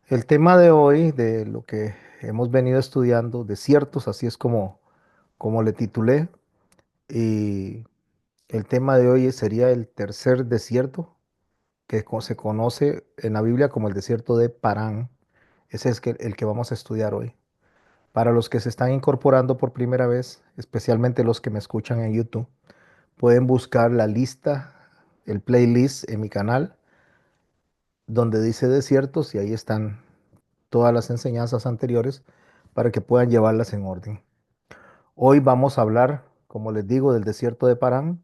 El tema de hoy, de lo que hemos venido estudiando, desiertos, así es como le titulé, y el tema de hoy sería el tercer desierto, que se conoce en la Biblia como el desierto de Parán. Ese es el que vamos a estudiar hoy. Para los que se están incorporando por primera vez, especialmente los que me escuchan en YouTube, pueden buscar la lista, el playlist en mi canal, donde dice desiertos, y ahí están todas las enseñanzas anteriores para que puedan llevarlas en orden. Hoy vamos a hablar, como les digo, del desierto de Parán.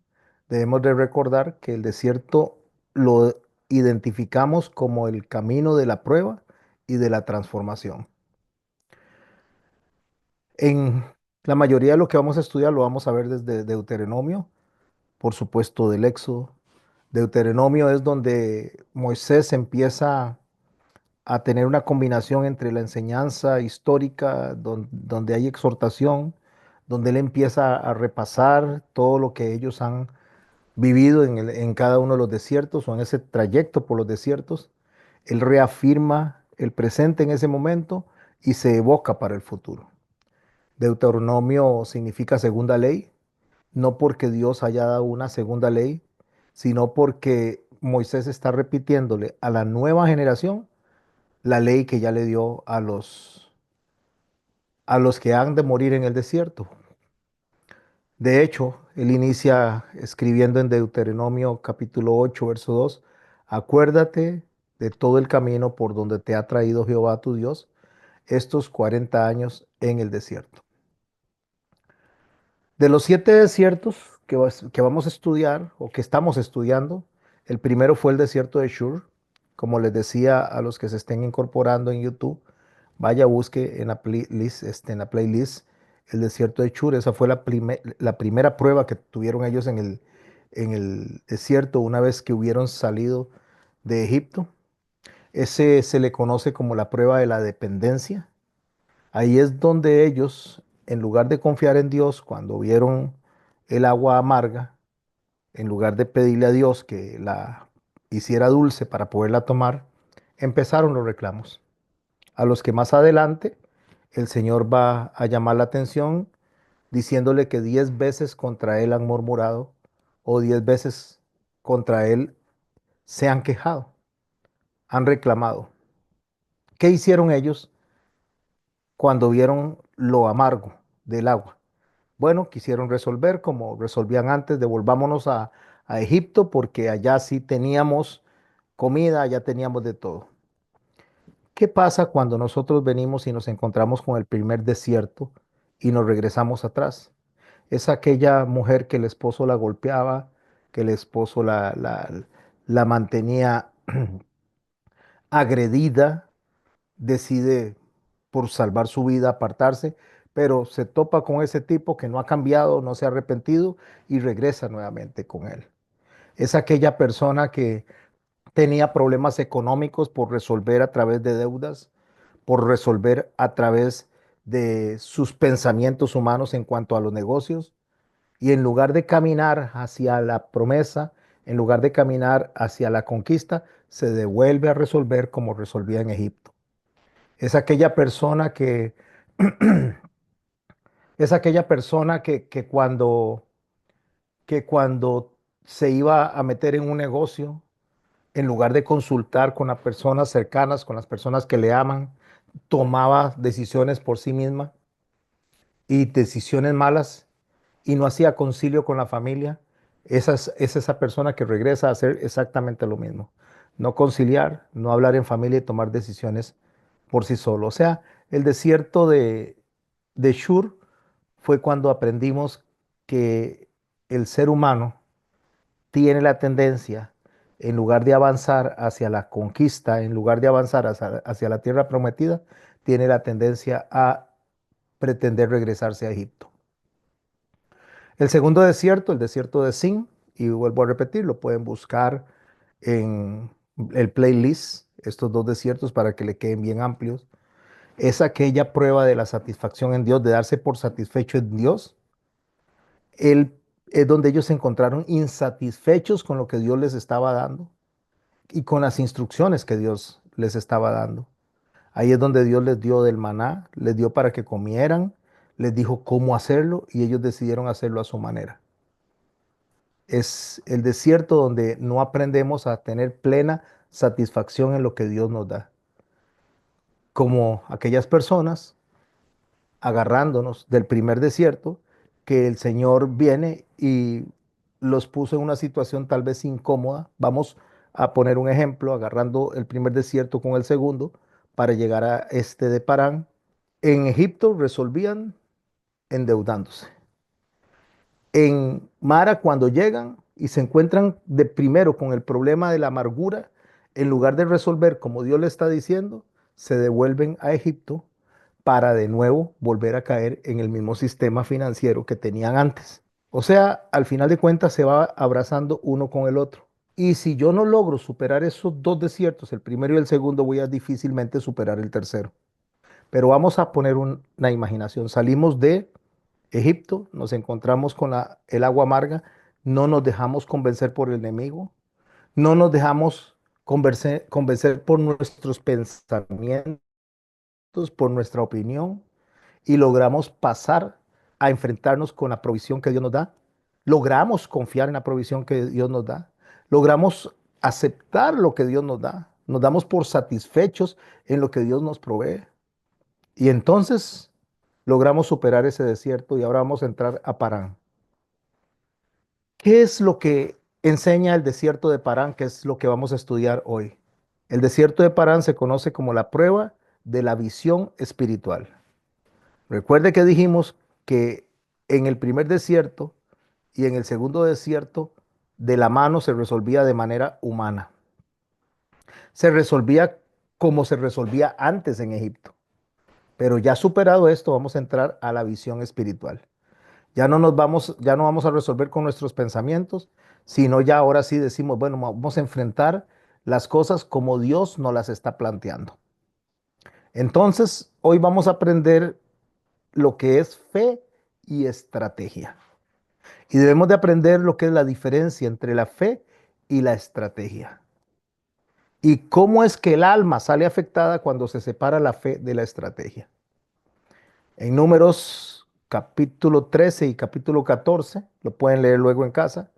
Debemos de recordar que el desierto lo identificamos como el camino de la prueba y de la transformación. En la mayoría de lo que vamos a estudiar lo vamos a ver desde Deuteronomio, por supuesto del Éxodo. Deuteronomio es donde Moisés empieza a tener una combinación entre la enseñanza histórica, donde hay exhortación, donde él empieza a repasar todo lo que ellos han vivido en cada uno de los desiertos o en ese trayecto por los desiertos. Él reafirma el presente en ese momento y se evoca para el futuro. Deuteronomio significa segunda ley, no porque Dios haya dado una segunda ley, sino porque Moisés está repitiéndole a la nueva generación la ley que ya le dio a los que han de morir en el desierto. De hecho, él inicia escribiendo en Deuteronomio capítulo 8, verso 2: acuérdate de todo el camino por donde te ha traído Jehová tu Dios estos 40 años en el desierto. De los 7 desiertos que vamos a estudiar o que estamos estudiando, el primero fue el desierto de Shur. Como les decía a los que se estén incorporando en YouTube, vaya, busque en la playlist el desierto de Shur. Esa fue la primera prueba que tuvieron ellos en el desierto una vez que hubieron salido de Egipto. Ese se le conoce como la prueba de la dependencia. Ahí es donde ellos, en lugar de confiar en Dios, cuando vieron el agua amarga, en lugar de pedirle a Dios que la hiciera dulce para poderla tomar, empezaron los reclamos. A los que más adelante el Señor va a llamar la atención diciéndole que 10 veces contra Él han murmurado o 10 veces contra Él se han quejado, han reclamado. ¿Qué hicieron ellos cuando vieron lo amargo del agua? Bueno, quisieron resolver como resolvían antes: devolvámonos a Egipto porque allá sí teníamos comida, allá teníamos de todo. ¿Qué pasa cuando nosotros venimos y nos encontramos con el primer desierto y nos regresamos atrás? Es aquella mujer que el esposo la golpeaba, que el esposo la mantenía agredida, decide por salvar su vida apartarse, pero se topa con ese tipo que no ha cambiado, no se ha arrepentido y regresa nuevamente con él. Es aquella persona que tenía problemas económicos por resolver a través de deudas, por resolver a través de sus pensamientos humanos en cuanto a los negocios, y en lugar de caminar hacia la promesa, en lugar de caminar hacia la conquista, se devuelve a resolver como resolvía en Egipto. Es aquella persona que es aquella persona que cuando se iba a meter en un negocio, en lugar de consultar con las personas cercanas, con las personas que le aman, tomaba decisiones por sí misma y decisiones malas y no hacía concilio con la familia. Es esa persona que regresa a hacer exactamente lo mismo. No conciliar, no hablar en familia y tomar decisiones por sí solo. O sea, el desierto de Shur fue cuando aprendimos que el ser humano tiene la tendencia, en lugar de avanzar hacia la conquista, en lugar de avanzar hacia la tierra prometida, tiene la tendencia a pretender regresarse a Egipto. El segundo desierto, el desierto de Sin, y vuelvo a repetir, lo pueden buscar en el playlist, estos dos desiertos, para que le queden bien amplios. Es aquella prueba de la satisfacción en Dios, de darse por satisfecho en Dios. Es donde ellos se encontraron insatisfechos con lo que Dios les estaba dando y con las instrucciones que Dios les estaba dando. Ahí es donde Dios les dio del maná, les dio para que comieran, les dijo cómo hacerlo y ellos decidieron hacerlo a su manera. Es el desierto donde no aprendemos a tener plena satisfacción en lo que Dios nos da. Como aquellas personas agarrándonos del primer desierto, que el Señor viene y los puso en una situación tal vez incómoda. Vamos a poner un ejemplo, agarrando el primer desierto con el segundo, para llegar a este de Parán. En Egipto resolvían endeudándose. En Mara, cuando llegan y se encuentran de primero con el problema de la amargura, en lugar de resolver como Dios le está diciendo, se devuelven a Egipto para de nuevo volver a caer en el mismo sistema financiero que tenían antes. O sea, al final de cuentas se va abrazando uno con el otro. Y si yo no logro superar esos dos desiertos, el primero y el segundo, voy a difícilmente superar el tercero. Pero vamos a poner una imaginación. Salimos de Egipto, nos encontramos con el agua amarga, no nos dejamos convencer por el enemigo, no nos dejamos convencer por nuestros pensamientos, por nuestra opinión, y logramos pasar a enfrentarnos con la provisión que Dios nos da. Logramos confiar en la provisión que Dios nos da. Logramos aceptar lo que Dios nos da. Nos damos por satisfechos en lo que Dios nos provee. Y entonces logramos superar ese desierto y ahora vamos a entrar a Parán. ¿Qué es lo que enseña el desierto de Parán? ¿Qué es lo que vamos a estudiar hoy? El desierto de Parán se conoce como la prueba de la visión espiritual. Recuerde que dijimos que en el primer desierto y en el segundo desierto de la mano se resolvía de manera humana. Se resolvía como se resolvía antes en Egipto. Pero ya superado esto, vamos a entrar a la visión espiritual. Ya no vamos a resolver con nuestros pensamientos, sino ya ahora sí decimos, bueno, vamos a enfrentar las cosas como Dios nos las está planteando. Entonces, hoy vamos a aprender lo que es fe y estrategia. Y debemos de aprender lo que es la diferencia entre la fe y la estrategia. Y cómo es que el alma sale afectada cuando se separa la fe de la estrategia. En Números capítulo 13 y capítulo 14, lo pueden leer luego en casa,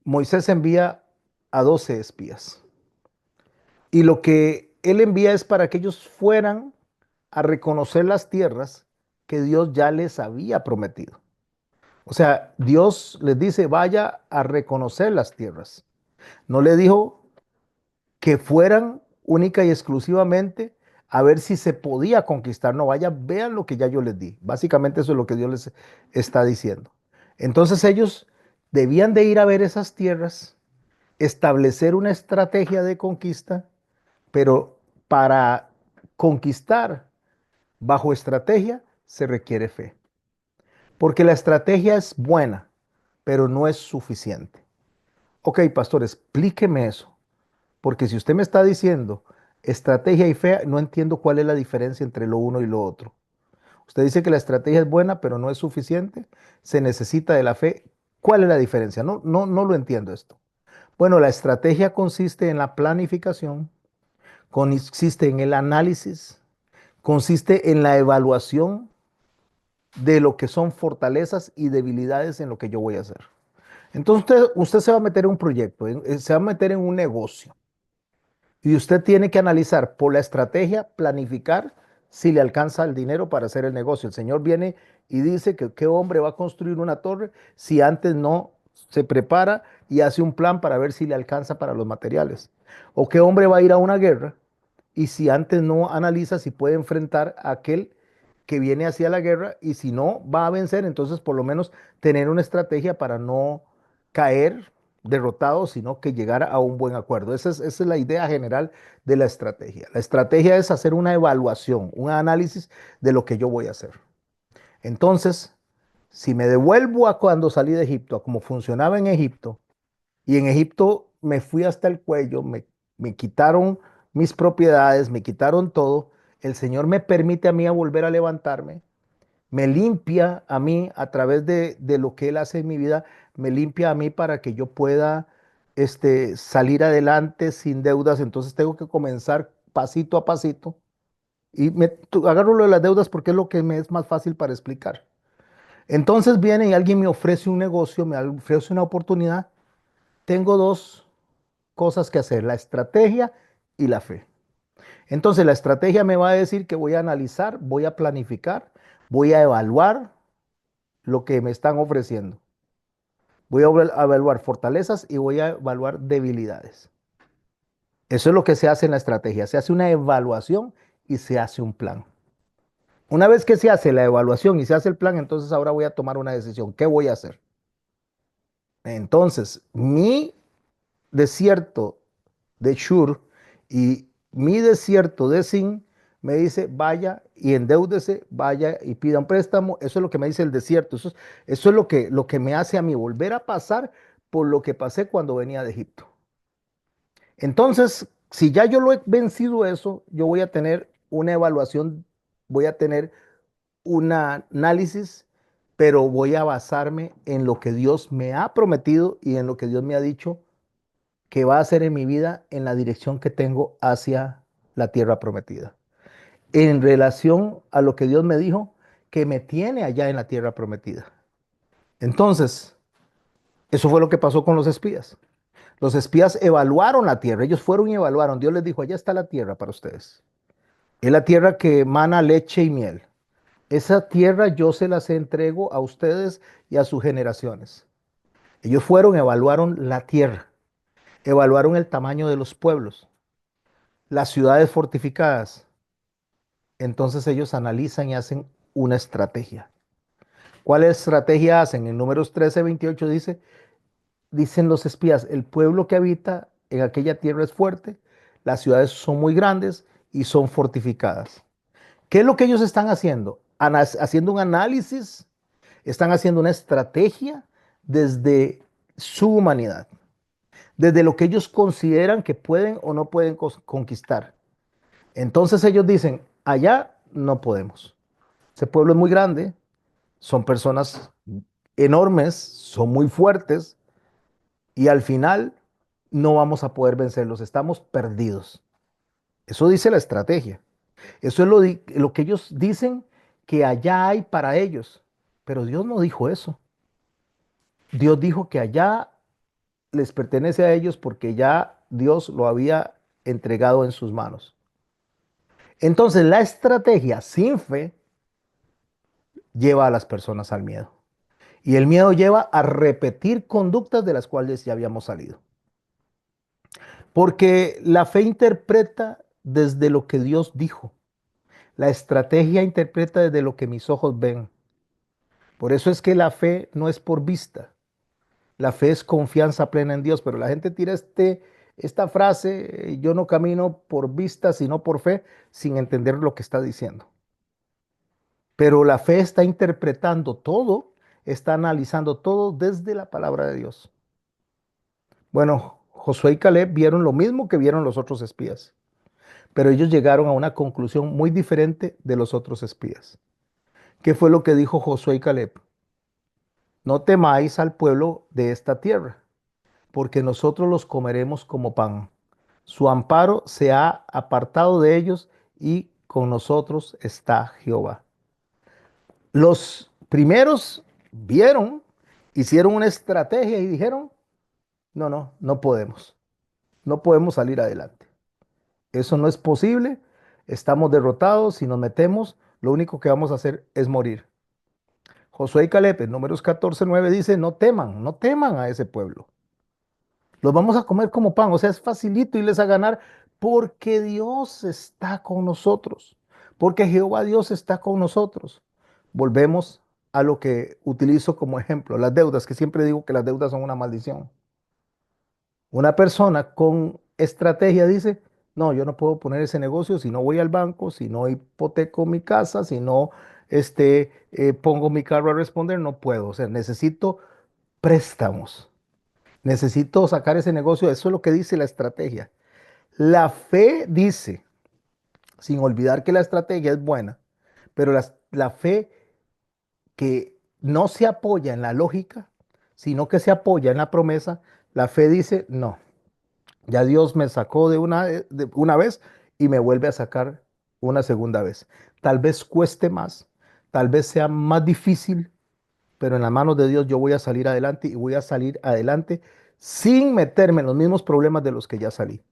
Moisés envía a 12 espías. Y lo que él envía es para que ellos fueran a reconocer las tierras que Dios ya les había prometido. O sea, Dios les dice, vaya a reconocer las tierras. No le dijo que fueran única y exclusivamente a ver si se podía conquistar. No, vaya, vean lo que ya yo les di. Básicamente eso es lo que Dios les está diciendo. Entonces ellos debían de ir a ver esas tierras, establecer una estrategia de conquista, pero para conquistar bajo estrategia se requiere fe. Porque la estrategia es buena, pero no es suficiente. Ok, pastor, explíqueme eso. Porque si usted me está diciendo estrategia y fe, no entiendo cuál es la diferencia entre lo uno y lo otro. Usted dice que la estrategia es buena, pero no es suficiente. Se necesita de la fe. ¿Cuál es la diferencia? No lo entiendo esto. Bueno, la estrategia consiste en la planificación, consiste en el análisis, consiste en la evaluación de lo que son fortalezas y debilidades en lo que yo voy a hacer. Entonces usted se va a meter en un proyecto, se va a meter en un negocio. Y usted tiene que analizar por la estrategia, planificar si le alcanza el dinero para hacer el negocio. El señor viene y dice que qué hombre va a construir una torre si antes no se prepara y hace un plan para ver si le alcanza para los materiales. O qué hombre va a ir a una guerra y si antes no analiza si puede enfrentar a aquel que viene hacia la guerra y si no va a vencer, entonces por lo menos tener una estrategia para no caer derrotado, sino que llegar a un buen acuerdo. Esa es la idea general de la estrategia. La estrategia es hacer una evaluación, un análisis de lo que yo voy a hacer. Entonces, si me devuelvo a cuando salí de Egipto, a cómo funcionaba en Egipto, y en Egipto me fui hasta el cuello, me quitaron mis propiedades, me quitaron todo, el Señor me permite a mí a volver a levantarme, me limpia a mí a través de lo que Él hace en mi vida, me limpia a mí para que yo pueda salir adelante sin deudas. Entonces tengo que comenzar pasito a pasito. Y agarro lo de las deudas porque es lo que me es más fácil para explicar. Entonces viene y alguien me ofrece un negocio, me ofrece una oportunidad. Tengo dos cosas que hacer, la estrategia y la fe. Entonces la estrategia me va a decir que voy a analizar, voy a planificar, voy a evaluar lo que me están ofreciendo. Voy a evaluar fortalezas y voy a evaluar debilidades. Eso es lo que se hace en la estrategia. Se hace una evaluación y se hace un plan. Una vez que se hace la evaluación y se hace el plan, entonces ahora voy a tomar una decisión. ¿Qué voy a hacer? Entonces, mi desierto de Shur y mi desierto de Sin me dice, vaya y endeúdese, vaya y pida un préstamo. Eso es lo que me dice el desierto. Eso es lo que me hace a mí volver a pasar por lo que pasé cuando venía de Egipto. Entonces, si ya yo lo he vencido eso, yo voy a tener una evaluación, voy a tener un análisis, pero voy a basarme en lo que Dios me ha prometido y en lo que Dios me ha dicho que va a hacer en mi vida en la dirección que tengo hacia la tierra prometida. En relación a lo que Dios me dijo que me tiene allá en la tierra prometida. Entonces, eso fue lo que pasó con los espías. Los espías evaluaron la tierra, ellos fueron y evaluaron. Dios les dijo, allá está la tierra para ustedes. Es la tierra que emana leche y miel. Esa tierra yo se las entrego a ustedes y a sus generaciones. Ellos fueron, evaluaron la tierra, evaluaron el tamaño de los pueblos, las ciudades fortificadas. Entonces ellos analizan y hacen una estrategia. ¿Cuál estrategia hacen? En Números 13:28 dice, dicen los espías, el pueblo que habita en aquella tierra es fuerte, las ciudades son muy grandes y son fortificadas. ¿Qué es lo que ellos están haciendo? Haciendo un análisis, están haciendo una estrategia desde su humanidad, desde lo que ellos consideran que pueden o no pueden conquistar. Entonces ellos dicen, allá no podemos. Ese pueblo es muy grande, son personas enormes, son muy fuertes y al final no vamos a poder vencerlos, estamos perdidos. Eso dice la estrategia. Eso es lo que ellos dicen que allá hay para ellos. Pero Dios no dijo eso. Dios dijo que allá les pertenece a ellos porque ya Dios lo había entregado en sus manos. Entonces la estrategia sin fe lleva a las personas al miedo. Y el miedo lleva a repetir conductas de las cuales ya habíamos salido. Porque la fe interpreta desde lo que Dios dijo. La estrategia interpreta desde lo que mis ojos ven. Por eso es que la fe no es por vista. La fe es confianza plena en Dios. Pero la gente tira esta frase, yo no camino por vista, sino por fe, sin entender lo que está diciendo. Pero la fe está interpretando todo, está analizando todo desde la palabra de Dios. Bueno, Josué y Caleb vieron lo mismo que vieron los otros espías, pero ellos llegaron a una conclusión muy diferente de los otros espías. ¿Qué fue lo que dijo Josué y Caleb? No temáis al pueblo de esta tierra, porque nosotros los comeremos como pan. Su amparo se ha apartado de ellos y con nosotros está Jehová. Los primeros vieron, hicieron una estrategia y dijeron, no podemos. No podemos salir adelante. Eso no es posible. Estamos derrotados. Si nos metemos, lo único que vamos a hacer es morir. Josué y Caleb, en Números 14:9 dice, no teman a ese pueblo. Los vamos a comer como pan. O sea, es facilito irles a ganar porque Dios está con nosotros. Porque Jehová Dios está con nosotros. Volvemos a lo que utilizo como ejemplo, las deudas, que siempre digo que las deudas son una maldición. Una persona con estrategia dice, no, yo no puedo poner ese negocio si no voy al banco, si no hipoteco mi casa, si no pongo mi carro a responder, no puedo. O sea, necesito préstamos, necesito sacar ese negocio. Eso es lo que dice la estrategia. La fe dice, sin olvidar que la estrategia es buena, pero la fe que no se apoya en la lógica, sino que se apoya en la promesa, la fe dice, no. Ya Dios me sacó de una vez y me vuelve a sacar una segunda vez. Tal vez cueste más, tal vez sea más difícil, pero en las manos de Dios yo voy a salir adelante y voy a salir adelante sin meterme en los mismos problemas de los que ya salí.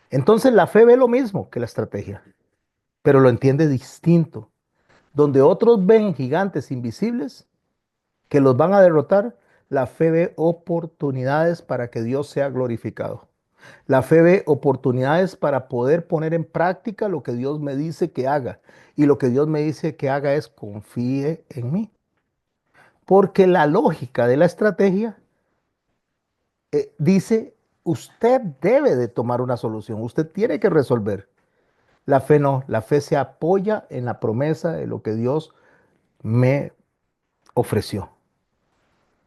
Entonces la fe ve lo mismo que la estrategia, pero lo entiende distinto. Donde otros ven gigantes invisibles que los van a derrotar, la fe ve oportunidades para que Dios sea glorificado. La fe ve oportunidades para poder poner en práctica lo que Dios me dice que haga. Y lo que Dios me dice que haga es confíe en mí. Porque la lógica de la estrategia dice, usted debe de tomar una solución, usted tiene que resolver. La fe no, la fe se apoya en la promesa de lo que Dios me ofreció.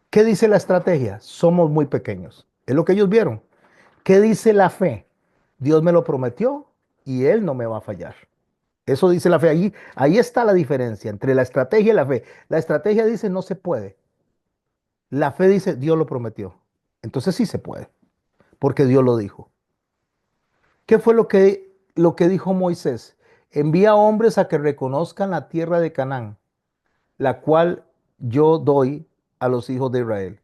¿Qué dice la estrategia? Somos muy pequeños. Es lo que ellos vieron. ¿Qué dice la fe? Dios me lo prometió y Él no me va a fallar. Eso dice la fe. Ahí está la diferencia entre la estrategia y la fe. La estrategia dice no se puede. La fe dice Dios lo prometió. Entonces sí se puede, porque Dios lo dijo. ¿Qué fue lo que dijo Moisés? Envía hombres a que reconozcan la tierra de Canaán, la cual yo doy a los hijos de Israel.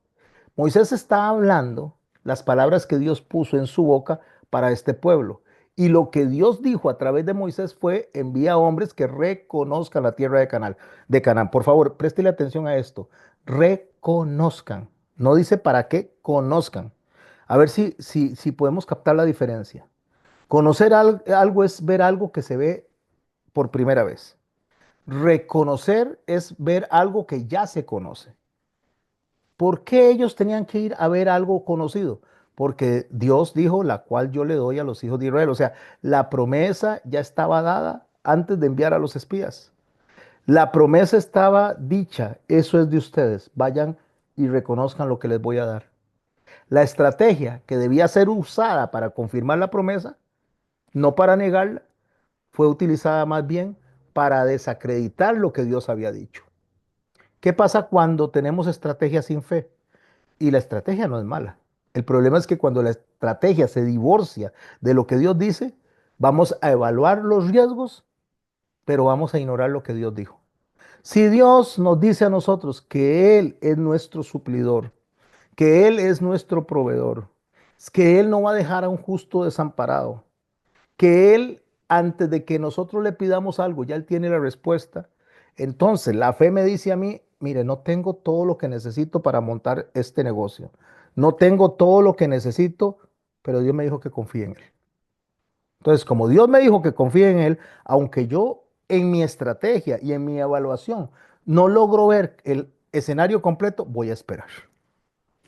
Moisés está hablando las palabras que Dios puso en su boca para este pueblo. Y lo que Dios dijo a través de Moisés fue, envía hombres que reconozcan la tierra de Canaán. Por favor, préstele atención a esto. Reconozcan. No dice para qué, conozcan. A ver si podemos captar la diferencia. Conocer algo es ver algo que se ve por primera vez. Reconocer es ver algo que ya se conoce. ¿Por qué ellos tenían que ir a ver algo conocido? Porque Dios dijo, la cual yo le doy a los hijos de Israel. O sea, la promesa ya estaba dada antes de enviar a los espías. La promesa estaba dicha, eso es de ustedes. Vayan y reconozcan lo que les voy a dar. La estrategia que debía ser usada para confirmar la promesa, no para negarla, fue utilizada más bien para desacreditar lo que Dios había dicho. ¿Qué pasa cuando tenemos estrategia sin fe? Y la estrategia no es mala. El problema es que cuando la estrategia se divorcia de lo que Dios dice, vamos a evaluar los riesgos, pero vamos a ignorar lo que Dios dijo. Si Dios nos dice a nosotros que Él es nuestro suplidor, que Él es nuestro proveedor, que Él no va a dejar a un justo desamparado, que Él, antes de que nosotros le pidamos algo, ya Él tiene la respuesta. Entonces, la fe me dice a mí, mire, no tengo todo lo que necesito para montar este negocio. No tengo todo lo que necesito, pero Dios me dijo que confíe en Él. Entonces, como Dios me dijo que confíe en Él, aunque yo en mi estrategia y en mi evaluación no logro ver el escenario completo, voy a esperar.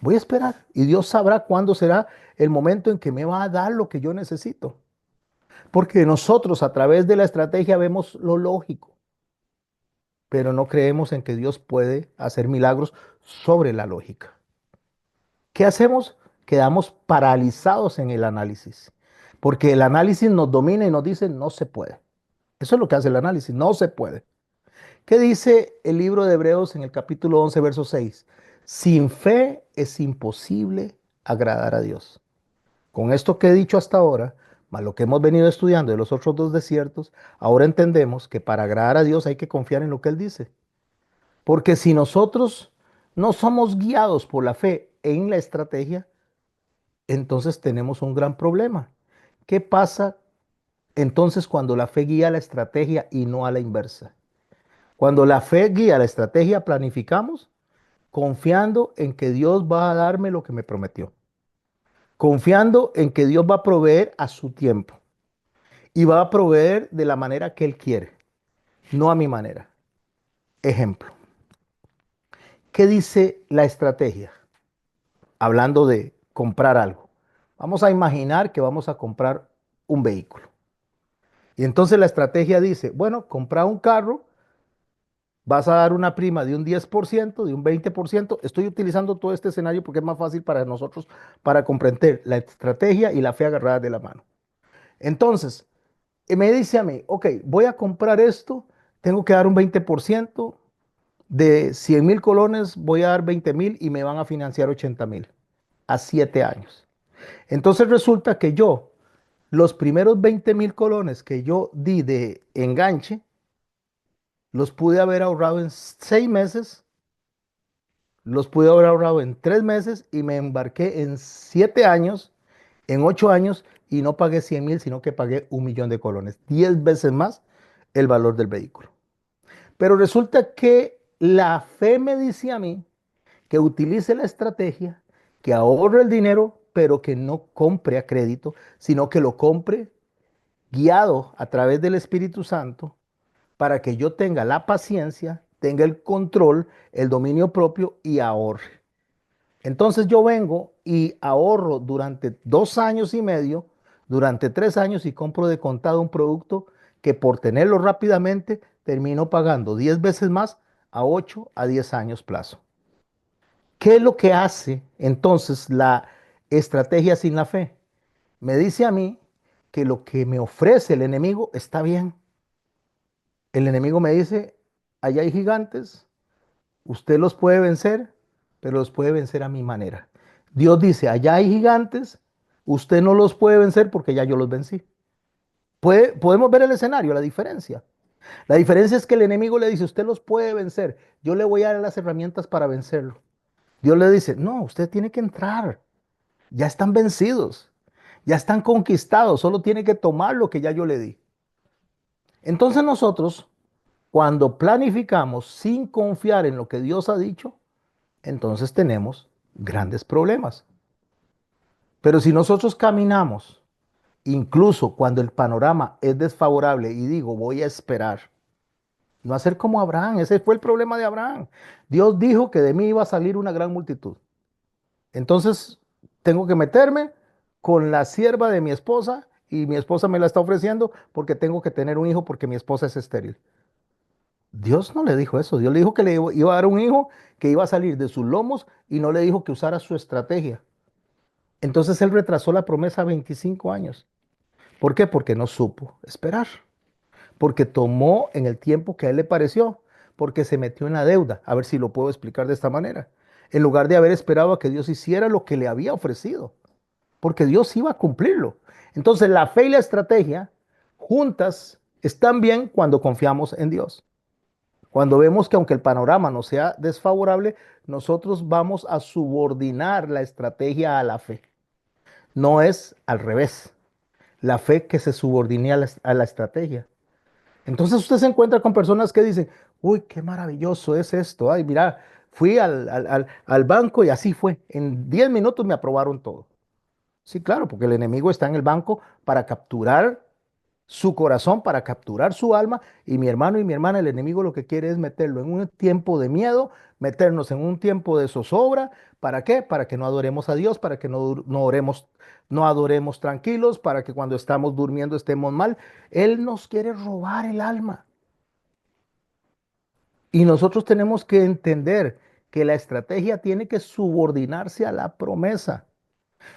Voy a esperar y Dios sabrá cuándo será el momento en que me va a dar lo que yo necesito. Porque nosotros a través de la estrategia vemos lo lógico, pero no creemos en que Dios puede hacer milagros sobre la lógica. ¿Qué hacemos? Quedamos paralizados en el análisis, porque el análisis nos domina y nos dice no se puede. Eso es lo que hace el análisis, no se puede. ¿Qué dice el libro de Hebreos en el capítulo 11, verso 6? Sin fe es imposible agradar a Dios. Con esto que he dicho hasta ahora, más lo que hemos venido estudiando de los otros dos desiertos, ahora entendemos que para agradar a Dios hay que confiar en lo que Él dice. Porque si nosotros no somos guiados por la fe en la estrategia, entonces tenemos un gran problema. ¿Qué pasa entonces cuando la fe guía la estrategia y no a la inversa? Cuando la fe guía la estrategia, planificamos confiando en que Dios va a darme lo que me prometió. Confiando en que Dios va a proveer a su tiempo. Y va a proveer de la manera que Él quiere, no a mi manera. Ejemplo, ¿qué dice la estrategia? Hablando de comprar algo. Vamos a imaginar que vamos a comprar un vehículo. Y entonces la estrategia dice, bueno, compra un carro, vas a dar una prima de un 10%, de un 20%. Estoy utilizando todo este escenario porque es más fácil para nosotros para comprender la estrategia y la fe agarrada de la mano. Entonces, me dice a mí, ok, voy a comprar esto, tengo que dar un 20%, de 100,000 colones voy a dar 20,000 y me van a financiar 80,000 a 7 años. Entonces resulta que yo Los primeros 20.000 colones que yo di de enganche, los pude haber ahorrado en 6 meses, los pude haber ahorrado en 3 meses y me embarqué en 7 años, en 8 años y no pagué 100.000, sino que pagué 1.000.000 de colones, 10 veces más el valor del vehículo. Pero resulta que la fe me dice a mí que utilice la estrategia, que ahorre el dinero, pero que no compre a crédito, sino que lo compre guiado a través del Espíritu Santo para que yo tenga la paciencia, tenga el control, el dominio propio y ahorre. Entonces yo vengo y ahorro durante 2 años y medio, durante 3 años y compro de contado un producto que por tenerlo rápidamente termino pagando 10 veces más a 8 a 10 años plazo. ¿Qué es lo que hace entonces la estrategia sin la fe? Me dice a mí que lo que me ofrece el enemigo está bien. El enemigo me dice, allá hay gigantes, usted los puede vencer, pero los puede vencer a mi manera. Dios dice, allá hay gigantes, usted no los puede vencer porque ya yo los vencí. Podemos ver el escenario, la diferencia. La diferencia es que el enemigo le dice, usted los puede vencer, yo le voy a dar las herramientas para vencerlo. Dios le dice, no, usted tiene que entrar, ya están vencidos, ya están conquistados, solo tiene que tomar lo que ya yo le di. Entonces nosotros, cuando planificamos sin confiar en lo que Dios ha dicho, entonces tenemos grandes problemas. Pero si nosotros caminamos, incluso cuando el panorama es desfavorable y digo, voy a esperar, no hacer como Abraham, ese fue el problema de Abraham. Dios dijo que de mí iba a salir una gran multitud. Entonces, tengo que meterme con la sierva de mi esposa y mi esposa me la está ofreciendo porque tengo que tener un hijo porque mi esposa es estéril. Dios no le dijo eso. Dios le dijo que le iba a dar un hijo que iba a salir de sus lomos y no le dijo que usara su estrategia. Entonces él retrasó la promesa 25 años. ¿Por qué? Porque no supo esperar. Porque tomó en el tiempo que a él le pareció. Porque se metió en la deuda. A ver si lo puedo explicar de esta manera. En lugar de haber esperado a que Dios hiciera lo que le había ofrecido. Porque Dios iba a cumplirlo. Entonces la fe y la estrategia juntas están bien cuando confiamos en Dios. Cuando vemos que aunque el panorama no sea desfavorable, nosotros vamos a subordinar la estrategia a la fe. No es al revés. La fe que se subordine a la estrategia. Entonces usted se encuentra con personas que dicen, uy, qué maravilloso es esto. Ay, mira, fui al banco y así fue. En 10 minutos me aprobaron todo. Sí, claro, porque el enemigo está en el banco para capturar su corazón, para capturar su alma. Y mi hermano y mi hermana, el enemigo lo que quiere es meterlo en un tiempo de miedo, meternos en un tiempo de zozobra. ¿Para qué? Para que no adoremos a Dios, para que no oremos, no adoremos tranquilos, para que cuando estamos durmiendo estemos mal. Él nos quiere robar el alma. Y nosotros tenemos que entender que la estrategia tiene que subordinarse a la promesa.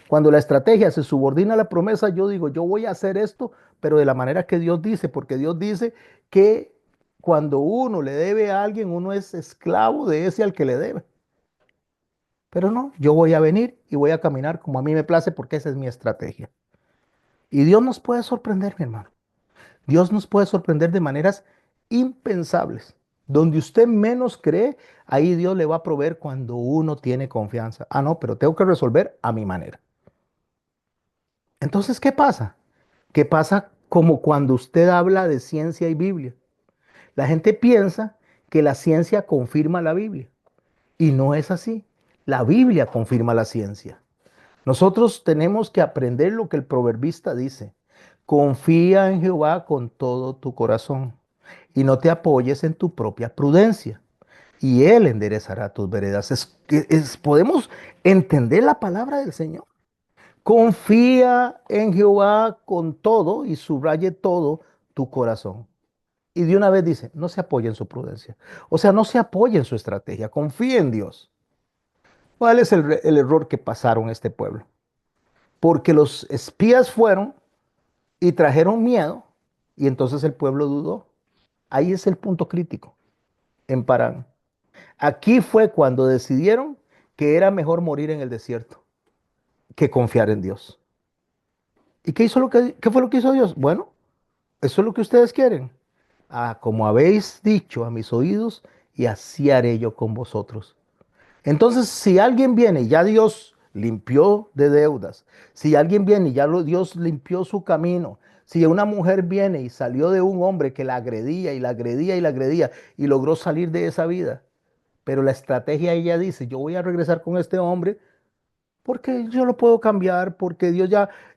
Cuando la estrategia se subordina a la promesa, yo digo, yo voy a hacer esto, pero de la manera que Dios dice, porque Dios dice que cuando uno le debe a alguien, uno es esclavo de ese al que le debe. Pero no, yo voy a venir y voy a caminar como a mí me place porque esa es mi estrategia. Y Dios nos puede sorprender, mi hermano. Dios nos puede sorprender de maneras impensables. Donde usted menos cree, ahí Dios le va a proveer cuando uno tiene confianza. Ah, no, pero tengo que resolver a mi manera. Entonces, ¿qué pasa? ¿Qué pasa como cuando usted habla de ciencia y Biblia? La gente piensa que la ciencia confirma la Biblia y no es así. La Biblia confirma la ciencia. Nosotros tenemos que aprender lo que el proverbista dice. Confía en Jehová con todo tu corazón y no te apoyes en tu propia prudencia y Él enderezará tus veredas. Podemos entender la palabra del Señor. Confía en Jehová con todo y subraye todo tu corazón. Y de una vez dice, no se apoye en su prudencia. O sea, no se apoye en su estrategia, confíe en Dios. ¿Cuál es el error que pasaron este pueblo? Porque los espías fueron y trajeron miedo y entonces el pueblo dudó. Ahí es el punto crítico en Parán. Aquí fue cuando decidieron que era mejor morir en el desierto que confiar en Dios. ¿Y qué fue lo que hizo Dios? Bueno, eso es lo que ustedes quieren. Ah, como habéis dicho a mis oídos, y así haré yo con vosotros. Entonces, si alguien viene y ya Dios limpió de deudas, si alguien viene y Dios limpió su camino, si una mujer viene y salió de un hombre que la agredía y la agredía y la agredía y logró salir de esa vida, pero la estrategia ella dice, yo voy a regresar con este hombre porque yo lo puedo cambiar, porque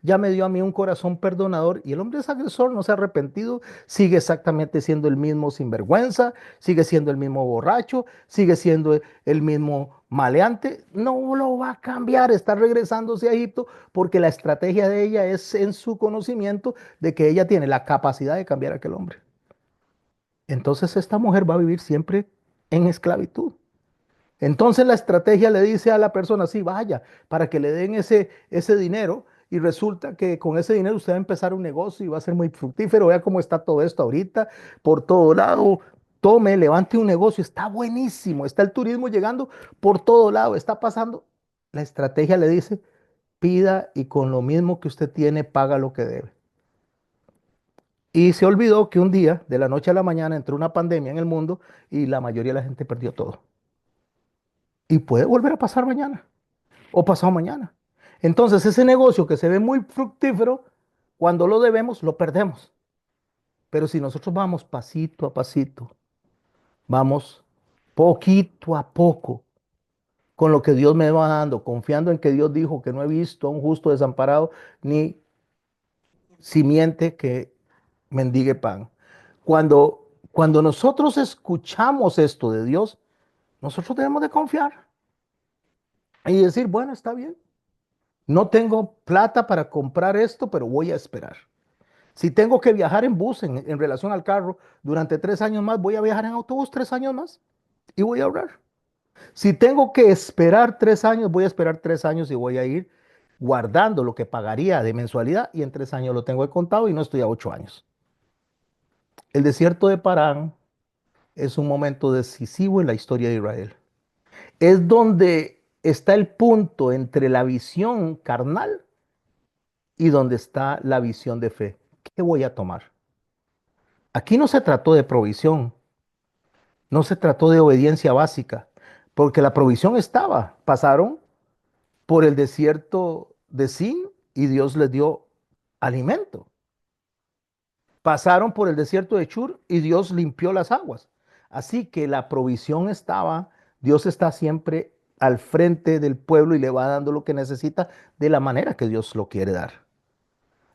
ya me dio a mí un corazón perdonador y el hombre es agresor, no se ha arrepentido, sigue exactamente siendo el mismo sinvergüenza, sigue siendo el mismo borracho, sigue siendo el mismo maleante, no lo va a cambiar, está regresándose a Egipto porque la estrategia de ella es en su conocimiento de que ella tiene la capacidad de cambiar a aquel hombre. Entonces esta mujer va a vivir siempre en esclavitud. Entonces la estrategia le dice a la persona, sí, vaya, para que le den ese dinero y resulta que con ese dinero usted va a empezar un negocio y va a ser muy fructífero. Vea cómo está todo esto ahorita, por todo lado. Tome, levante un negocio, está buenísimo, está el turismo llegando por todo lado, está pasando. La estrategia le dice, pida y con lo mismo que usted tiene, paga lo que debe. Y se olvidó que un día, de la noche a la mañana, entró una pandemia en el mundo y la mayoría de la gente perdió todo. Y puede volver a pasar mañana o pasado mañana. Entonces, ese negocio que se ve muy fructífero, cuando lo debemos, lo perdemos. Pero si nosotros vamos pasito a pasito, vamos poquito a poco, con lo que Dios me va dando, confiando en que Dios dijo que no he visto a un justo desamparado, ni simiente que mendigue pan. Cuando nosotros escuchamos esto de Dios, nosotros debemos de confiar y decir, bueno, está bien. No tengo plata para comprar esto, pero voy a esperar. Si tengo que viajar en bus en relación al carro durante 3 años más, voy a viajar en autobús 3 años más y voy a ahorrar. Si tengo que esperar 3 años, voy a esperar 3 años y voy a ir guardando lo que pagaría de mensualidad y en 3 años lo tengo de contado y no estoy a 8 años. El desierto de Parán es un momento decisivo en la historia de Israel. Es donde está el punto entre la visión carnal y donde está la visión de fe. ¿Qué voy a tomar? Aquí no se trató de provisión, no se trató de obediencia básica, porque la provisión estaba. Pasaron por el desierto de Sin y Dios les dio alimento. Pasaron por el desierto de Chur y Dios limpió las aguas. Así que la provisión estaba, Dios está siempre al frente del pueblo y le va dando lo que necesita de la manera que Dios lo quiere dar.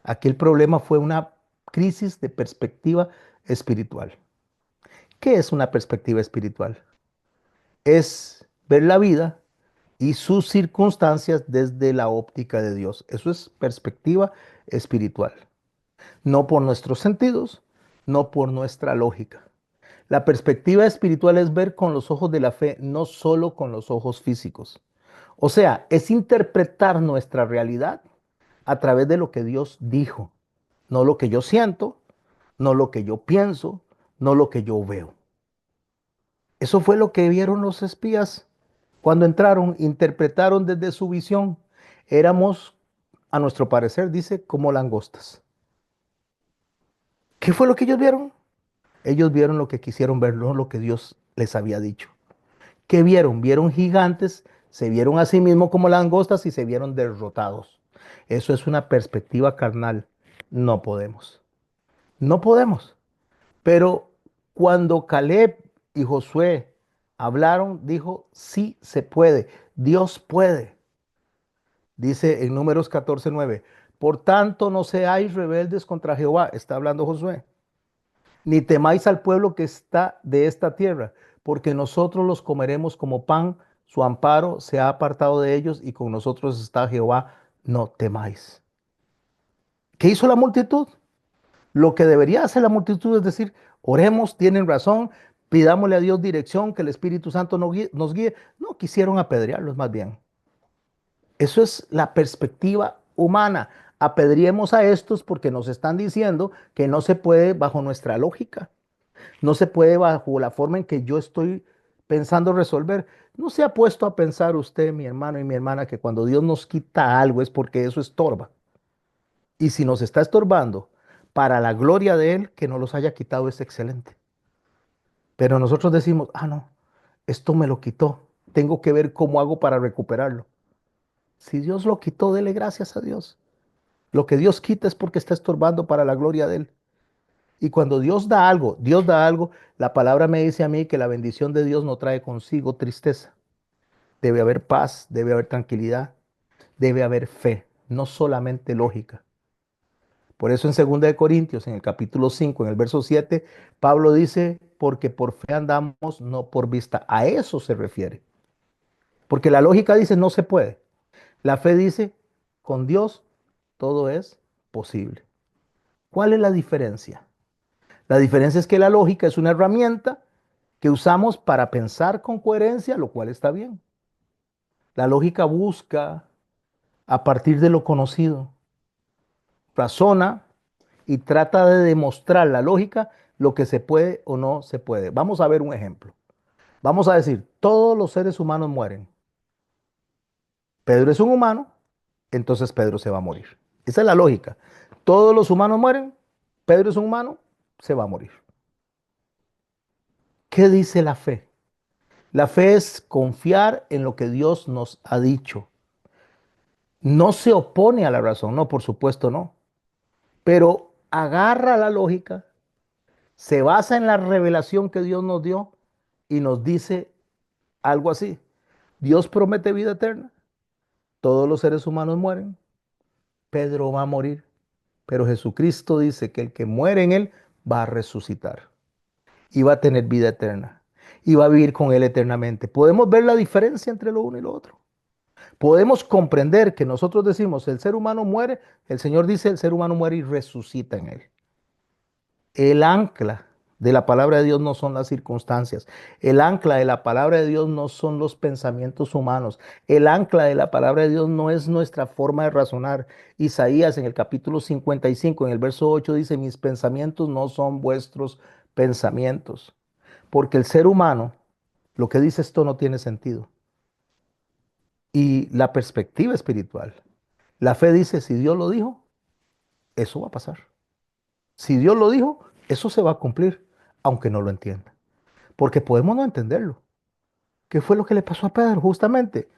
Aquí el problema fue una crisis de perspectiva espiritual. ¿Qué es una perspectiva espiritual? Es ver la vida y sus circunstancias desde la óptica de Dios. Eso es perspectiva espiritual. No por nuestros sentidos, no por nuestra lógica. La perspectiva espiritual es ver con los ojos de la fe, no solo con los ojos físicos. O sea, es interpretar nuestra realidad a través de lo que Dios dijo, no lo que yo siento, no lo que yo pienso, no lo que yo veo. Eso fue lo que vieron los espías cuando entraron, interpretaron desde su visión. Éramos, a nuestro parecer, dice, como langostas. ¿Qué fue lo que ellos vieron? Ellos vieron lo que quisieron ver, no lo que Dios les había dicho. ¿Qué vieron? Vieron gigantes, se vieron a sí mismos como langostas y se vieron derrotados. Eso es una perspectiva carnal. No podemos. No podemos. Pero cuando Caleb y Josué hablaron, dijo, sí se puede, Dios puede. Dice en Números 14:9, por tanto no seáis rebeldes contra Jehová, está hablando Josué, ni temáis al pueblo que está de esta tierra, porque nosotros los comeremos como pan, su amparo se ha apartado de ellos y con nosotros está Jehová, no temáis. ¿Qué hizo la multitud? Lo que debería hacer la multitud es decir, oremos, tienen razón, pidámosle a Dios dirección, que el Espíritu Santo nos guíe. No, quisieron apedrearlos más bien. Eso es la perspectiva humana. Apedriemos a estos porque nos están diciendo que no se puede bajo nuestra lógica, no se puede bajo la forma en que yo estoy pensando resolver. ¿No se ha puesto a pensar usted, mi hermano y mi hermana, que cuando Dios nos quita algo es porque eso estorba? Y si nos está estorbando para la gloria de Él, que nos los haya quitado es excelente. Pero nosotros decimos, ah, no, esto me lo quitó. Tengo que ver cómo hago para recuperarlo. Si Dios lo quitó, dele gracias a Dios. Lo que Dios quita es porque está estorbando para la gloria de Él. Y cuando Dios da algo, la palabra me dice a mí que la bendición de Dios no trae consigo tristeza. Debe haber paz, debe haber tranquilidad, debe haber fe, no solamente lógica. Por eso en 2 Corintios, en el capítulo 5, en el verso 7, Pablo dice, porque por fe andamos, no por vista. A eso se refiere. Porque la lógica dice, no se puede. La fe dice, con Dios todo es posible. ¿Cuál es la diferencia? La diferencia es que la lógica es una herramienta que usamos para pensar con coherencia, lo cual está bien. La lógica busca a partir de lo conocido, razona y trata de demostrar la lógica lo que se puede o no se puede. Vamos a ver un ejemplo. Vamos a decir, todos los seres humanos mueren. Pedro es un humano, entonces Pedro se va a morir. Esa es la lógica. Todos los humanos mueren, Pedro es un humano, se va a morir. ¿Qué dice la fe? La fe es confiar en lo que Dios nos ha dicho. No se opone a la razón, no, por supuesto no, pero agarra la lógica, se basa en la revelación que Dios nos dio y nos dice algo así. Dios promete vida eterna, todos los seres humanos mueren, Pedro va a morir, pero Jesucristo dice que el que muere en él va a resucitar y va a tener vida eterna y va a vivir con él eternamente. ¿Podemos ver la diferencia entre lo uno y lo otro? Podemos comprender que nosotros decimos, el ser humano muere, el Señor dice, el ser humano muere y resucita en él. El ancla de la palabra de Dios no son las circunstancias. El ancla de la palabra de Dios no son los pensamientos humanos. El ancla de la palabra de Dios no es nuestra forma de razonar. Isaías en el capítulo 55, en el verso 8 dice, mis pensamientos no son vuestros pensamientos. Porque el ser humano, lo que dice esto no tiene sentido. Y la perspectiva espiritual, la fe dice, si Dios lo dijo, eso va a pasar. Si Dios lo dijo, eso se va a cumplir, aunque no lo entienda. Porque podemos no entenderlo. ¿Qué fue lo que le pasó a Pedro? Justamente,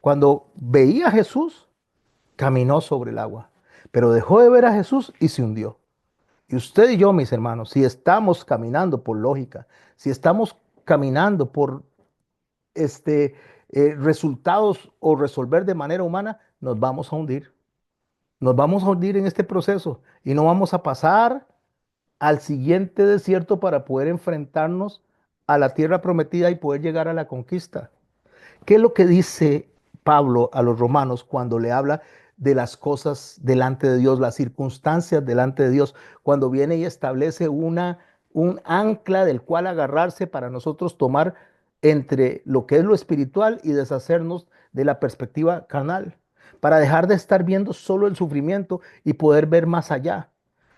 cuando veía a Jesús, caminó sobre el agua, pero dejó de ver a Jesús y se hundió. Y usted y yo, mis hermanos, si estamos caminando por lógica, si estamos caminando por resultados o resolver de manera humana, nos vamos a hundir. Nos vamos a hundir en este proceso y no vamos a pasar al siguiente desierto para poder enfrentarnos a la tierra prometida y poder llegar a la conquista. ¿Qué es lo que dice Pablo a los romanos cuando le habla de las cosas delante de Dios, las circunstancias delante de Dios, cuando viene y establece un ancla del cual agarrarse para nosotros tomar entre lo que es lo espiritual y deshacernos de la perspectiva carnal, para dejar de estar viendo solo el sufrimiento y poder ver más allá,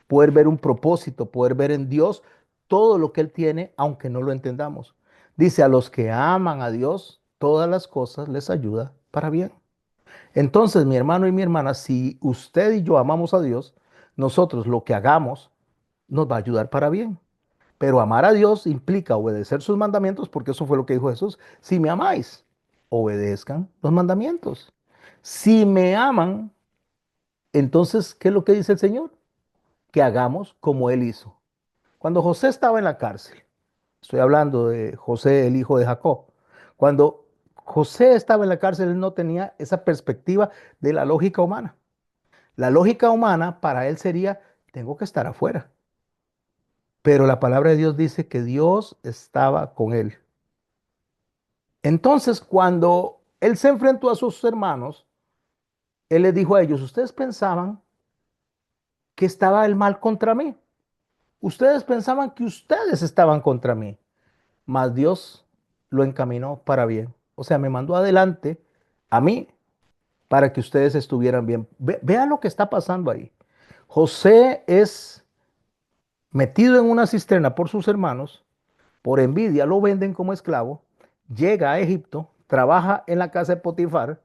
poder ver un propósito, poder ver en Dios todo lo que Él tiene, aunque no lo entendamos? Dice, a los que aman a Dios, todas las cosas les ayuda para bien. Entonces, mi hermano y mi hermana, si usted y yo amamos a Dios, nosotros lo que hagamos nos va a ayudar para bien. Pero amar a Dios implica obedecer sus mandamientos, porque eso fue lo que dijo Jesús. Si me amáis, obedezcan los mandamientos. Si me aman, entonces, ¿qué es lo que dice el Señor? Que hagamos como Él hizo. Cuando José estaba en la cárcel, estoy hablando de José, el hijo de Jacob. Cuando José estaba en la cárcel, él no tenía esa perspectiva de la lógica humana. La lógica humana para él sería, tengo que estar afuera. Pero la palabra de Dios dice que Dios estaba con él. Entonces, cuando él se enfrentó a sus hermanos, él les dijo a ellos, ustedes pensaban que estaba el mal contra mí. Ustedes pensaban que ustedes estaban contra mí. Mas Dios lo encaminó para bien. O sea, me mandó adelante a mí para que ustedes estuvieran bien. Vean lo que está pasando ahí. José es metido en una cisterna por sus hermanos, por envidia lo venden como esclavo, llega a Egipto, trabaja en la casa de Potifar,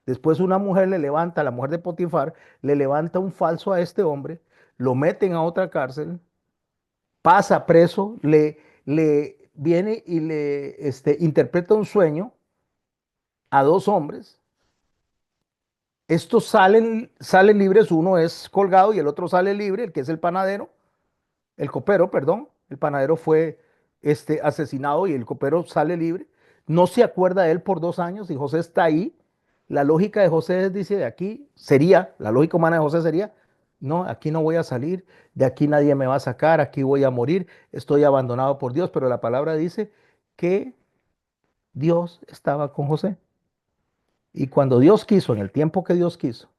Después una mujer le levanta, la mujer de Potifar, le levanta un falso a este hombre, lo meten a otra cárcel, pasa preso, le viene y le interpreta un sueño a dos hombres. Estos salen libres, uno es colgado y el otro sale libre, el que es el panadero, el copero, perdón. El panadero fue asesinado y el copero sale libre. No se acuerda de él por 2 años y José está ahí. La lógica de José dice, de aquí sería, la lógica humana de José sería, no, aquí no voy a salir, de aquí nadie me va a sacar, aquí voy a morir, estoy abandonado por Dios, pero la palabra dice que Dios estaba con José. Y cuando Dios quiso, en el tiempo que Dios quiso,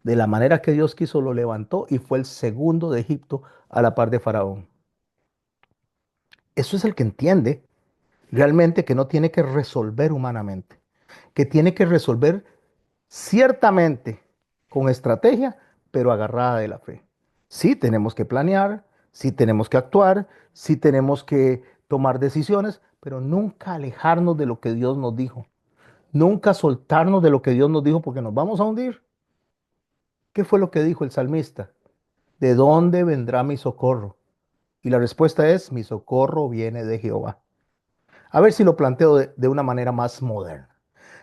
de la manera que Dios quiso, lo levantó y fue el segundo de Egipto a la par de Faraón. Eso es el que entiende realmente que no tiene que resolver humanamente, que tiene que resolver ciertamente con estrategia, pero agarrada de la fe. Sí tenemos que planear, sí tenemos que actuar, sí tenemos que tomar decisiones, pero nunca alejarnos de lo que Dios nos dijo. Nunca soltarnos de lo que Dios nos dijo porque nos vamos a hundir. ¿Qué fue lo que dijo el salmista? ¿De dónde vendrá mi socorro? Y la respuesta es, mi socorro viene de Jehová. A ver si lo planteo de una manera más moderna.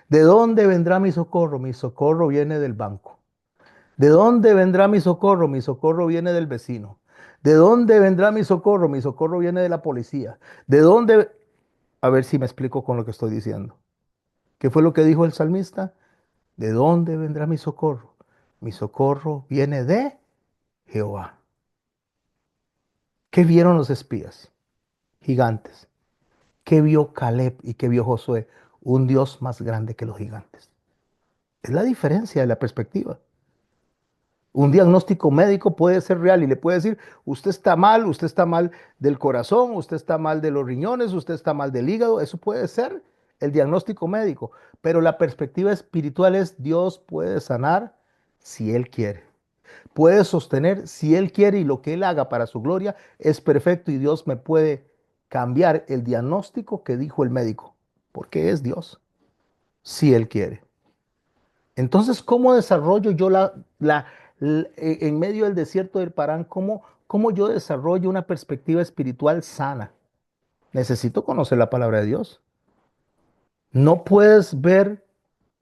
¿De dónde vendrá mi socorro? Mi socorro viene del banco. ¿De dónde vendrá mi socorro? Mi socorro viene del vecino. ¿De dónde vendrá mi socorro? Mi socorro viene de la policía. ¿De dónde? A ver si me explico con lo que estoy diciendo. ¿Qué fue lo que dijo el salmista? ¿De dónde vendrá mi socorro? Mi socorro viene de Jehová. ¿Qué vieron los espías? Gigantes. ¿Qué vio Caleb y qué vio Josué? Un Dios más grande que los gigantes. Es la diferencia de la perspectiva. Un diagnóstico médico puede ser real y le puede decir, usted está mal del corazón, usted está mal de los riñones, usted está mal del hígado. Eso puede ser el diagnóstico médico. Pero la perspectiva espiritual es, Dios puede sanar si Él quiere. Puede sostener si Él quiere y lo que Él haga para su gloria es perfecto y Dios me puede cambiar el diagnóstico que dijo el médico, porque es Dios, si Él quiere. Entonces, ¿cómo desarrollo yo en medio del desierto del Parán, cómo yo desarrollo una perspectiva espiritual sana? Necesito conocer la palabra de Dios. No puedes ver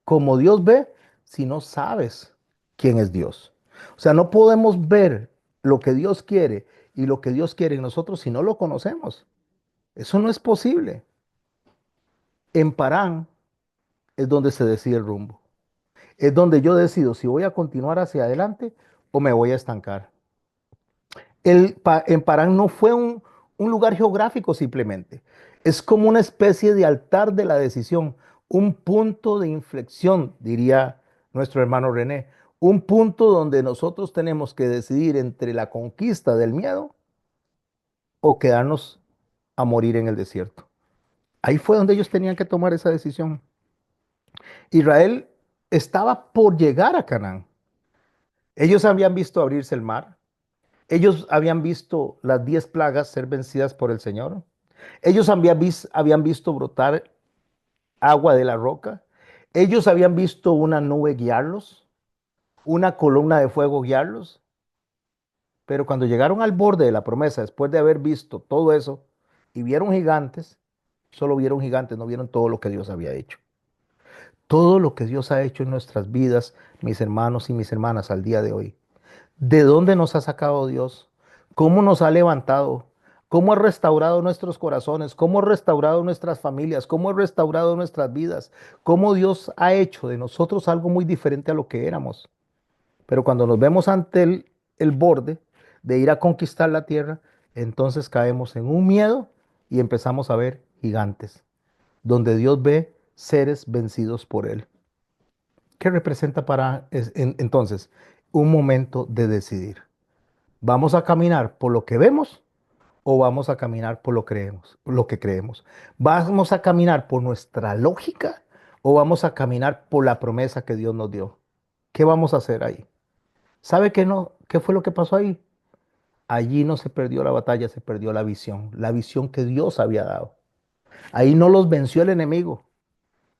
como Dios ve si no sabes quién es Dios. O sea, no podemos ver lo que Dios quiere y lo que Dios quiere en nosotros si no lo conocemos. Eso no es posible. En Parán es donde se decide el rumbo. Es donde yo decido si voy a continuar hacia adelante o me voy a estancar. En Parán no fue un lugar geográfico simplemente. Es como una especie de altar de la decisión, un punto de inflexión, diría nuestro hermano René, un punto donde nosotros tenemos que decidir entre la conquista del miedo o quedarnos a morir en el desierto. Ahí fue donde ellos tenían que tomar esa decisión. Israel estaba por llegar a Canaán. Ellos habían visto abrirse el mar. Ellos habían visto las 10 plagas ser vencidas por el Señor. Ellos habían visto brotar agua de la roca. Ellos habían visto una nube guiarlos, una columna de fuego guiarlos. Pero cuando llegaron al borde de la promesa, después de haber visto todo eso y vieron gigantes, solo vieron gigantes, no vieron todo lo que Dios había hecho. Todo lo que Dios ha hecho en nuestras vidas, mis hermanos y mis hermanas, al día de hoy. ¿De dónde nos ha sacado Dios? ¿Cómo nos ha levantado? ¿Cómo ha restaurado nuestros corazones? ¿Cómo ha restaurado nuestras familias? ¿Cómo ha restaurado nuestras vidas? ¿Cómo Dios ha hecho de nosotros algo muy diferente a lo que éramos? Pero cuando nos vemos ante el borde de ir a conquistar la tierra, entonces caemos en un miedo y empezamos a ver gigantes, donde Dios ve seres vencidos por Él. ¿Qué representa entonces un momento de decidir? ¿Vamos a caminar por lo que vemos o vamos a caminar por lo que creemos? ¿Vamos a caminar por nuestra lógica o vamos a caminar por la promesa que Dios nos dio? ¿Qué vamos a hacer ahí? ¿Sabe qué no? ¿Qué fue lo que pasó ahí? Allí no se perdió la batalla, se perdió la visión que Dios había dado. Ahí no los venció el enemigo,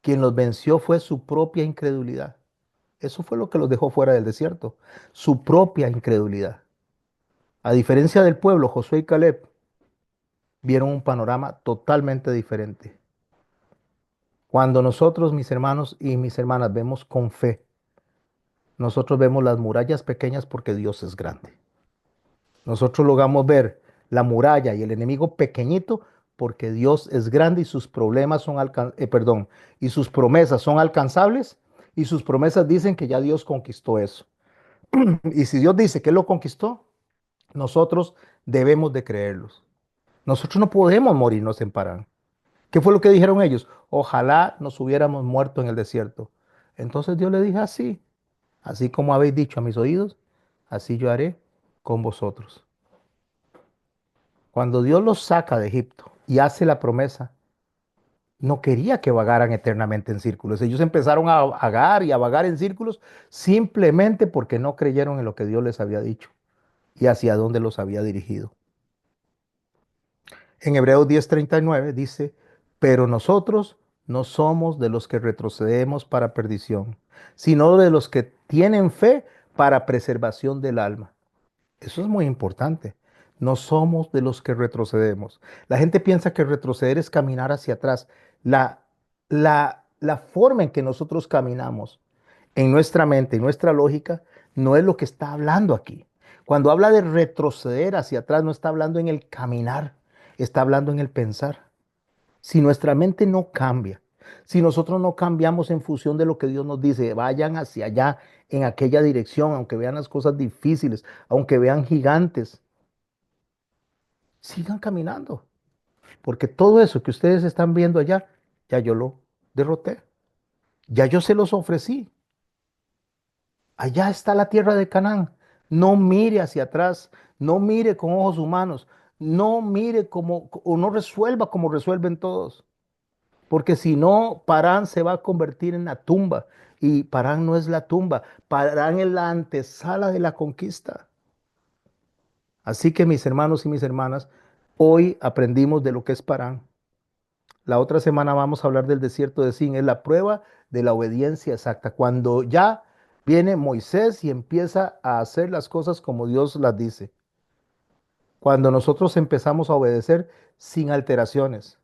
quien los venció fue su propia incredulidad. Eso fue lo que los dejó fuera del desierto, su propia incredulidad. A diferencia del pueblo, Josué y Caleb vieron un panorama totalmente diferente. Cuando nosotros, mis hermanos y mis hermanas, vemos con fe, nosotros vemos las murallas pequeñas porque Dios es grande. Nosotros logramos ver la muralla y el enemigo pequeñito porque Dios es grande y sus problemas son perdón, y sus promesas son alcanzables y sus promesas dicen que ya Dios conquistó eso. Y si Dios dice que Él lo conquistó, nosotros debemos de creerlos. Nosotros no podemos morirnos en Parán. ¿Qué fue lo que dijeron ellos? Ojalá nos hubiéramos muerto en el desierto. Entonces Dios le dijo así, así como habéis dicho a mis oídos, así yo haré con vosotros. Cuando Dios los saca de Egipto y hace la promesa, no quería que vagaran eternamente en círculos. Ellos empezaron a vagar y a vagar en círculos simplemente porque no creyeron en lo que Dios les había dicho y hacia dónde los había dirigido. En Hebreos 10:39 dice, pero nosotros no somos de los que retrocedemos para perdición, sino de los que tienen fe para preservación del alma. Eso es muy importante. No somos de los que retrocedemos. La gente piensa que retroceder es caminar hacia atrás. La, la forma en que nosotros caminamos en nuestra mente, en nuestra lógica, no es lo que está hablando aquí. Cuando habla de retroceder hacia atrás, no está hablando en el caminar, está hablando en el pensar. Si nuestra mente no cambia, si nosotros no cambiamos en función de lo que Dios nos dice, vayan hacia allá, en aquella dirección, aunque vean las cosas difíciles, aunque vean gigantes, sigan caminando, porque todo eso que ustedes están viendo allá, ya yo lo derroté, ya yo se los ofrecí. Allá está la tierra de Canaán. No mire hacia atrás, no mire con ojos humanos, no mire como o no resuelva como resuelven todos. Porque si no, Parán se va a convertir en la tumba. Y Parán no es la tumba, Parán es la antesala de la conquista. Así que mis hermanos y mis hermanas, hoy aprendimos de lo que es Parán. La otra semana vamos a hablar del desierto de Sin. Es la prueba de la obediencia exacta. Cuando ya viene Moisés y empieza a hacer las cosas como Dios las dice. Cuando nosotros empezamos a obedecer sin alteraciones.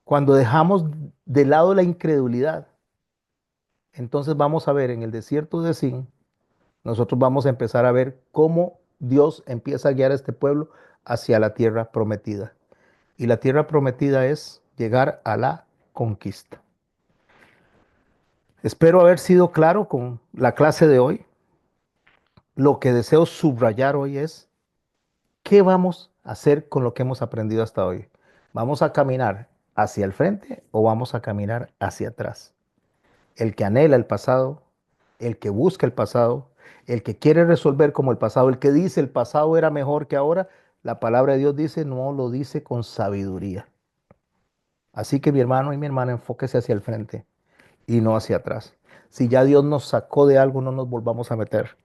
Cuando dejamos de lado la incredulidad. Entonces vamos a ver en el desierto de Sin, nosotros vamos a empezar a ver cómo Dios empieza a guiar a este pueblo hacia la tierra prometida. Y la tierra prometida es llegar a la conquista. Espero haber sido claro con la clase de hoy. Lo que deseo subrayar hoy es qué vamos a hacer con lo que hemos aprendido hasta hoy. ¿Vamos a caminar hacia el frente o vamos a caminar hacia atrás? El que anhela el pasado, el que busca el pasado, el que quiere resolver como el pasado, el que dice el pasado era mejor que ahora, la palabra de Dios dice, no lo dice con sabiduría. Así que mi hermano y mi hermana, enfóquese hacia el frente y no hacia atrás. Si ya Dios nos sacó de algo, no nos volvamos a meter,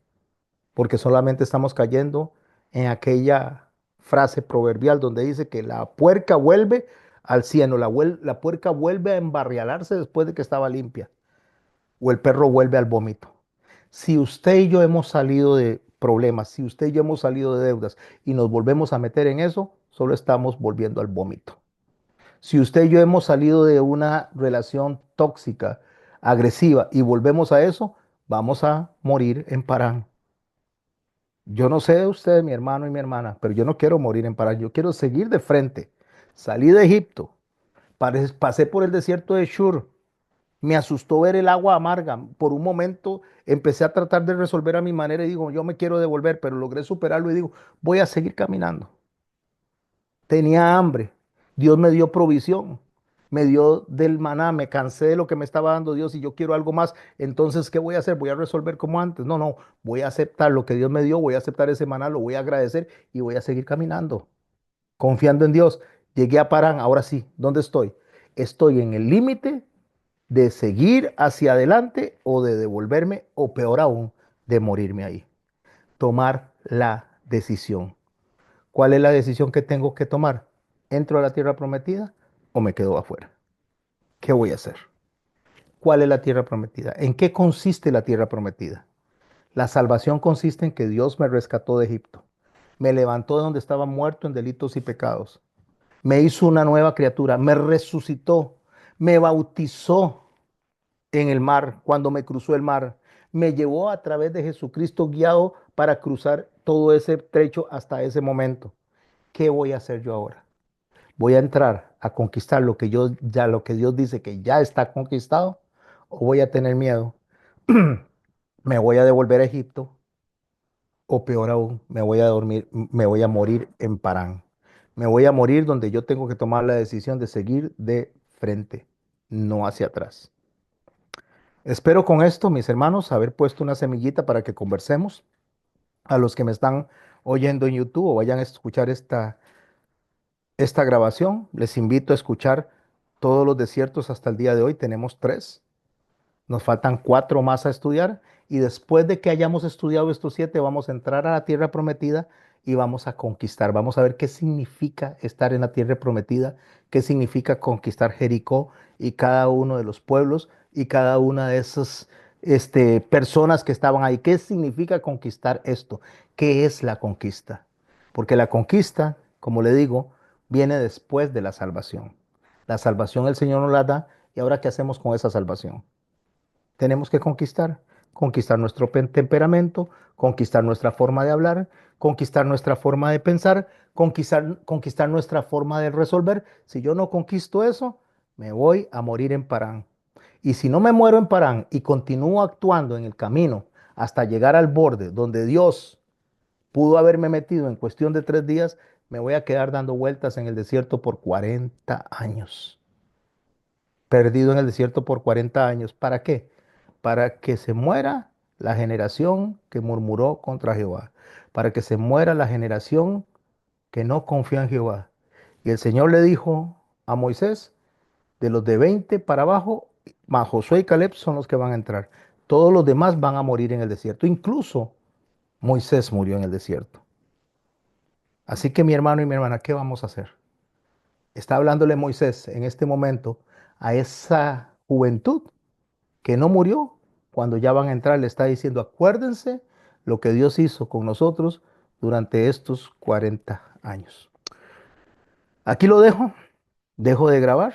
porque solamente estamos cayendo en aquella frase proverbial donde dice que la puerca vuelve al cieno, la puerca vuelve a embarrialarse después de que estaba limpia, o el perro vuelve al vómito. Si usted y yo hemos salido de problemas, si usted y yo hemos salido de deudas y nos volvemos a meter en eso, solo estamos volviendo al vómito. Si usted y yo hemos salido de una relación tóxica, agresiva y volvemos a eso, vamos a morir en Parán. Yo no sé de usted, mi hermano y mi hermana, pero yo no quiero morir en Parán. Yo quiero seguir de frente. Salí de Egipto, pasé por el desierto de Shur. Me asustó ver el agua amarga. Por un momento empecé a tratar de resolver a mi manera y digo, yo me quiero devolver, pero logré superarlo y digo, voy a seguir caminando. Tenía hambre. Dios me dio provisión. Me dio del maná, me cansé de lo que me estaba dando Dios y yo quiero algo más. Entonces, ¿qué voy a hacer? ¿Voy a resolver como antes? No, no, voy a aceptar lo que Dios me dio, voy a aceptar ese maná, lo voy a agradecer y voy a seguir caminando, confiando en Dios. Llegué a Parán, ahora sí, ¿dónde estoy? Estoy en el límite de seguir hacia adelante o de devolverme o peor aún, de morirme ahí. Tomar la decisión. ¿Cuál es la decisión que tengo que tomar? ¿Entro a la tierra prometida o me quedo afuera? ¿Qué voy a hacer? ¿Cuál es la tierra prometida? ¿En qué consiste la tierra prometida? La salvación consiste en que Dios me rescató de Egipto, me levantó de donde estaba muerto en delitos y pecados, me hizo una nueva criatura, me resucitó, me bautizó en el mar cuando me cruzó el mar, me llevó a través de Jesucristo guiado para cruzar todo ese trecho hasta ese momento. ¿Qué voy a hacer yo ahora? ¿Voy a entrar a conquistar lo que Dios dice que ya está conquistado? ¿O voy a tener miedo? ¿Me voy a devolver a Egipto? ¿O peor aún, me voy a morir en Parán? Me voy a morir donde yo tengo que tomar la decisión de seguir de frente, no hacia atrás. Espero con esto, mis hermanos, haber puesto una semillita para que conversemos. A los que me están oyendo en YouTube o vayan a escuchar esta grabación, les invito a escuchar todos los desiertos hasta el día de hoy. Tenemos 3. Nos faltan 4 más a estudiar y después de que hayamos estudiado estos 7, vamos a entrar a la tierra prometida y vamos a conquistar. Vamos a ver qué significa estar en la tierra prometida, qué significa conquistar Jericó y cada uno de los pueblos y cada una de esas personas que estaban ahí. ¿Qué significa conquistar esto? ¿Qué es la conquista? Porque la conquista, como le digo, viene después de la salvación. La salvación el Señor nos la da y ahora ¿qué hacemos con esa salvación? Tenemos que conquistar nuestro temperamento, conquistar nuestra forma de hablar, conquistar nuestra forma de pensar, conquistar nuestra forma de resolver. Si yo no conquisto eso, me voy a morir en Parán. Y si no me muero en Parán y continúo actuando en el camino hasta llegar al borde donde Dios pudo haberme metido en cuestión de 3 días, me voy a quedar dando vueltas en el desierto por 40 años. Perdido en el desierto por 40 años. ¿Para qué? Para que se muera la generación que murmuró contra Jehová, para que se muera la generación que no confió en Jehová. Y el Señor le dijo a Moisés, de los de 20 para abajo, más Josué y Caleb son los que van a entrar. Todos los demás van a morir en el desierto. Incluso Moisés murió en el desierto. Así que mi hermano y mi hermana, ¿qué vamos a hacer? Está hablándole Moisés en este momento a esa juventud que no murió, cuando ya van a entrar, le está diciendo, acuérdense lo que Dios hizo con nosotros durante estos 40 años. Aquí lo dejo de grabar